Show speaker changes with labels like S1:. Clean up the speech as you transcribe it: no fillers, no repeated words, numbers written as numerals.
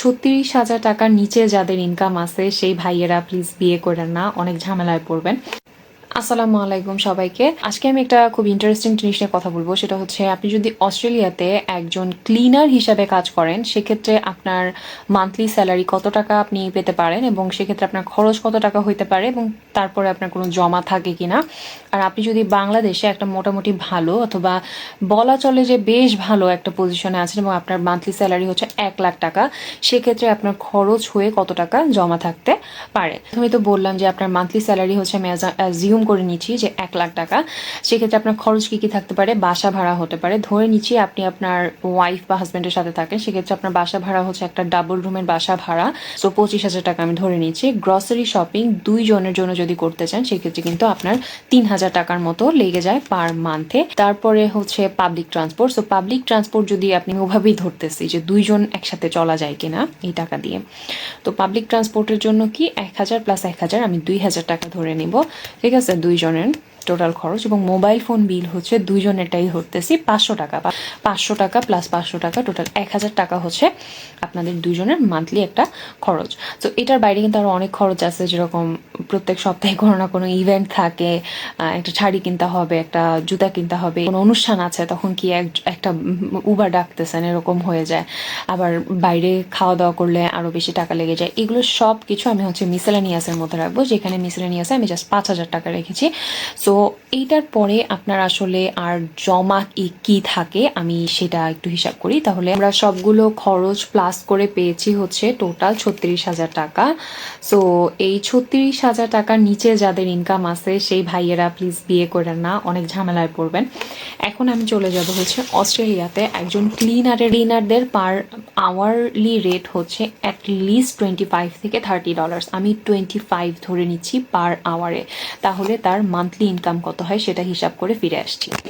S1: 36,000 টাকার নিচে যাদের ইনকাম আছে সেই ভাইয়েরা প্লিজ বিয়ে করেন না, অনেক ঝামেলায় পড়বেন। আসসালামু আলাইকুম সবাইকে। আজকে আমি একটা খুব ইন্টারেস্টিং জিনিস নিয়ে কথা বলবো। সেটা হচ্ছে, আপনি যদি অস্ট্রেলিয়াতে একজন ক্লিনার হিসাবে কাজ করেন সেক্ষেত্রে আপনার মান্থলি স্যালারি কত টাকা আপনি পেতে পারেন এবং সেক্ষেত্রে আপনার খরচ কত টাকা হইতে পারে এবং তারপরে আপনার কোনো জমা থাকে কিনা। আর আপনি যদি বাংলাদেশে একটা মোটামুটি ভালো অথবা বলা চলে যে বেশ ভালো একটা পজিশনে আছেন এবং আপনার মান্থলি স্যালারি হচ্ছে 1,00,000 টাকা, সেক্ষেত্রে আপনার খরচ হয়ে কত টাকা জমা থাকতে পারে। আমি তো বললাম যে আপনার মান্থলি স্যালারি হচ্ছে, আমি অ্যাজিউম করে নিচ্ছি যে 1,00,000 টাকা। সেক্ষেত্রে আপনার খরচ কি কি থাকতে পারে? বাসা ভাড়া হতে পারে। ধরে নিচ্ছি আপনি আপনার ওয়াইফ বা হাজব্যান্ডের সাথে থাকেন, সেক্ষেত্রে আপনার বাসা ভাড়া হচ্ছে একটা ডাবল রুমের বাসা ভাড়া, সো 25,000 টাকা আমি ধরে নিচ্ছি। গ্রসারি শপিং 2 জনের জন্য যদি করতে চান সেক্ষেত্রে কিন্তু আপনার 3,000 টাকার মতো লেগে যায় পার মান্থে। তারপরে হচ্ছে public transport. So public transport যদি আপনি ওভাবেই ধরতেছি যে 2 জন একসাথে চলা যায় কিনা এই টাকা দিয়ে, তো পাবলিক ট্রান্সপোর্টের জন্য কি 1,000 প্লাস 1,000 আমি 2,000 টাকা ধরে নিব। ঠিক আছে, 2 জনের টোটাল খরচ। এবং মোবাইল ফোন বিল হচ্ছে 2 জনেরটাই ধরতেছি 500 টাকা, বা 500 টাকা প্লাস 500 টাকা, টোটাল 1,000 টাকা হচ্ছে আপনাদের 2 জনের মান্থলি একটা খরচ। তো এটার বাইরে কিন্তু আরও অনেক খরচ আছে, যেরকম প্রত্যেক সপ্তাহে কোনো না কোনো ইভেন্ট থাকে, একটা শাড়ি কিনতে হবে, একটা জুতা কিনতে হবে, কোনো অনুষ্ঠান আছে তখন কি একটা উবার ডাকতেছেন এরকম হয়ে যায়, আবার বাইরে খাওয়া দাওয়া করলে আরও বেশি টাকা লেগে যায়। এগুলো সব কিছু আমি হচ্ছে মিসেলেনিয়াসের মধ্যে রাখবো, যেখানে মিসেলেনিয়াসে আমি জাস্ট 5,000 টাকা রেখেছি। সো এইটার পরে আপনার আসলে আর জমা কি থাকে আমি সেটা একটু হিসাব করি। তাহলে আমরা সবগুলো খরচ প্লাস করে পেয়েছি হচ্ছে টোটাল 36,000 টাকা। সো এই 36,000 টাকার নিচে যাদের ইনকাম আছে সেই ভাইয়েরা প্লিজ বিয়ে করেন না, অনেক ঝামেলায় পড়বেন। এখন আমি চলে যাব হচ্ছে অস্ট্রেলিয়াতে একজন ক্লিনারদের পার আওয়ারলি রেট হচ্ছে অ্যাটলিস্ট $25 থেকে $30। আমি 25 ধরে নিচ্ছি পার আওয়ারে। তাহলে তার মান্থলি ইনকাম কত হয় সেটা হিসাব করে ফিরে আসছি।